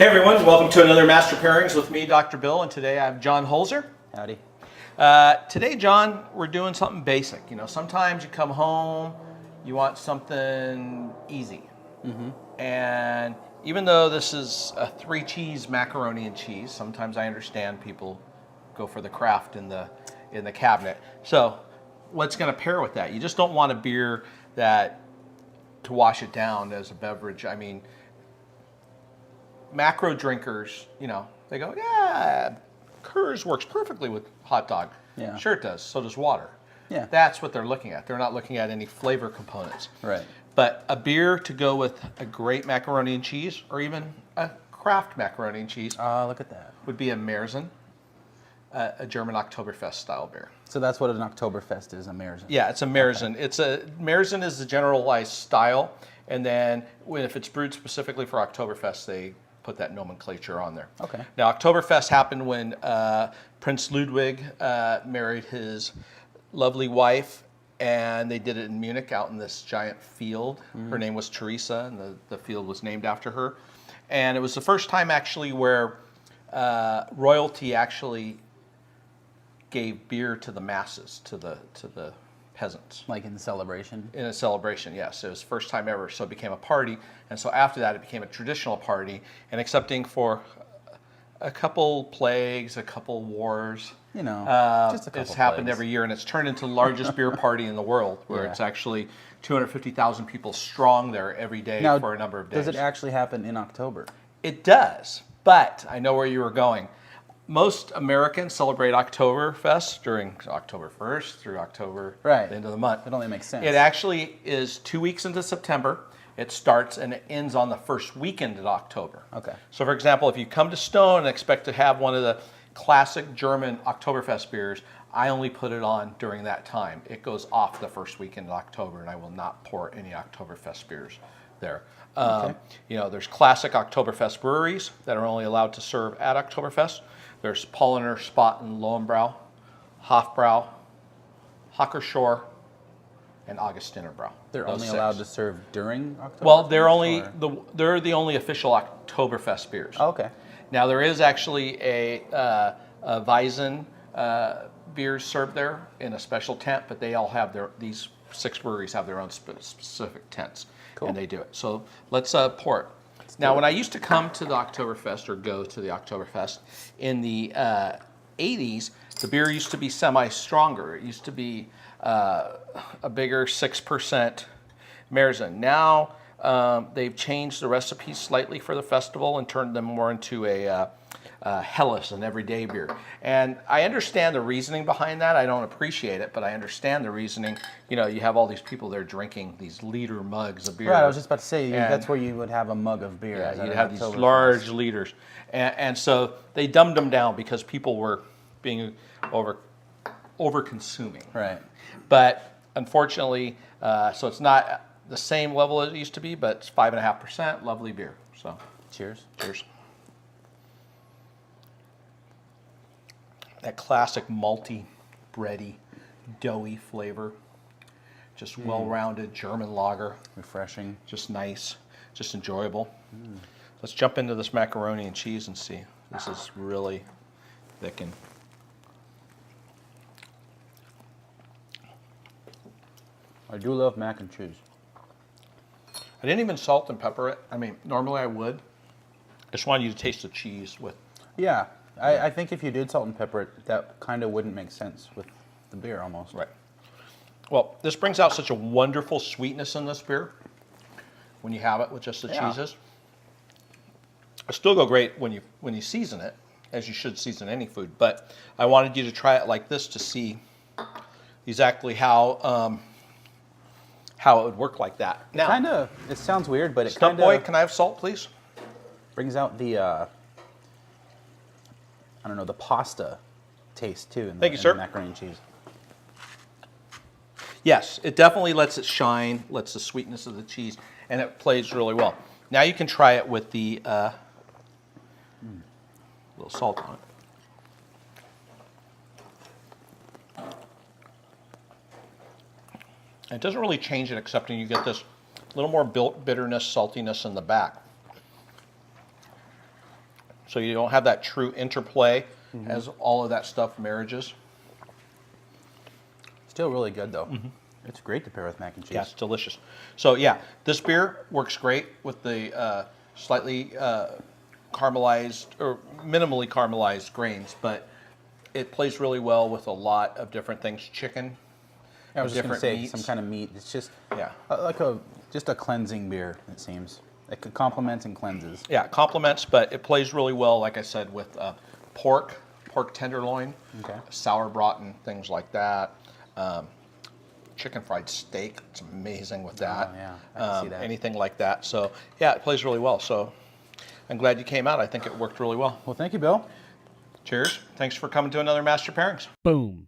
Hey everyone, welcome to another Master Pairings with me, Dr. Bill, and today I'm John Holzer. Howdy. Today, John, we're doing something basic. You know, sometimes you come home, you want something easy. And even though this is a 3-cheese macaroni and cheese, sometimes I understand people go for the craft in the cabinet. So what's going to pair with that? You just don't want a beer that to wash it down as a beverage. I mean, macro drinkers, you know, they go, yeah, Coors works perfectly with hot dog. Yeah. Sure it does. So does water. Yeah. That's what they're looking at. They're not looking at any flavor components. Right. But a beer to go with a great macaroni and cheese, or even a craft macaroni and cheese, Look at that. would be a Marzen, a German Oktoberfest style beer. So that's what an Oktoberfest is, a Marzen. Yeah, it's a Marzen. Okay. Marzen is the generalized style, and then if it's brewed specifically for Oktoberfest, they put that nomenclature on there. Okay. Now, Oktoberfest happened when Prince Ludwig married his lovely wife, and they did it in Munich out in this giant field. Her name was Teresa, and the field was named after her. And it was the first time actually where royalty actually gave beer to the masses, to the peasants. Like in the celebration? In a celebration, yes. It was the first time ever, so it became a party. And so after that, it became a traditional party. And excepting for a couple plagues, a couple wars, You know, just a couple it's happened plagues. every year. And it's turned into the largest beer party in the world, where Yeah. it's actually 250,000 people strong there every day Now, for a number of days. does it actually happen in October? It does, but I know where you were going. Most Americans celebrate Oktoberfest during October 1st through October, Right. the end of the month. That only makes sense. It actually is 2 weeks into September. It starts and it ends on the first weekend of October. Okay. So for example, if you come to Stone and expect to have one of the classic German Oktoberfest beers, I only put it on during that time. It goes off the first weekend of October, and I will not pour any Oktoberfest beers there. Okay. You know, there's classic Oktoberfest breweries that are only allowed to serve at Oktoberfest. There's Paulaner, Spot, and Lohenbrau, Hofbrau, Hockershore, and Augustiner Brau. They're Those only six. allowed to serve during October? Well, they're the only official Oktoberfest beers. Oh, okay. Now there is actually a Weizen beers served there in a special tent, but they all have these 6 breweries have their own specific tents, Cool. and they do it. So let's pour it. Now, when I used to come to the Oktoberfest or go to the Oktoberfest in the 80s, the beer used to be semi-stronger. It used to be a bigger 6% Marzen. Now they've changed the recipes slightly for the festival and turned them more into a Helles, an everyday beer. And I understand the reasoning behind that. I don't appreciate it, but I understand the reasoning. You know, you have all these people there drinking these liter mugs of beer. Right, I was just about to say, And- that's where you would have a mug of beer. Yeah, at you'd an have these Oktoberfest. large liters. And so they dumbed them down because people were being over-consuming. Right. But unfortunately, so it's not the same level as it used to be, but it's 5.5%, lovely beer. So Cheers. cheers. That classic malty, bready, doughy flavor. Just well-rounded German lager. Refreshing. Just nice, just enjoyable. Let's jump into this macaroni and cheese and see. This is really thick and I do love mac and cheese. I didn't even salt and pepper it. I mean, normally I would. I just wanted you to taste the cheese with. Yeah, I think if you did salt and pepper it, that kind of wouldn't make sense with the beer almost. Right. Well, this brings out such a wonderful sweetness in this beer when you have it with just the Yeah. cheeses. It still go great when you season it, as you should season any food. But I wanted you to try it like this to see exactly how it would work like that. Now, Kind of, it sounds weird, but it Stump kind Boy, of can I have salt, please? brings out the, I don't know, the pasta taste too. Thank you, in sir. the macaroni and cheese. Yes, it definitely lets it shine, lets the sweetness of the cheese, and it plays really well. Now you can try it with the little salt on it. It doesn't really change it, except you get this little more bitterness, saltiness in the back. So you don't have that true interplay as all of that stuff marriages. Still really good though. It's great to pair with mac and cheese. Yeah, it's delicious. So yeah, this beer works great with the slightly caramelized or minimally caramelized grains, but it plays really well with a lot of different things. Chicken. I was just going to different say meats. some kind of meat. It's just Yeah. just a cleansing beer. It seems it complements and cleanses. Yeah, it complements, but it plays really well, like I said, with pork tenderloin, sauerbraten, and things like that. Chicken fried steak, it's amazing with that. Oh, yeah, I can see that. Anything like that. So yeah, it plays really well. So I'm glad you came out. I think it worked really well. Well, thank you, Bill. Cheers. Thanks for coming to another Master Pairings. Boom.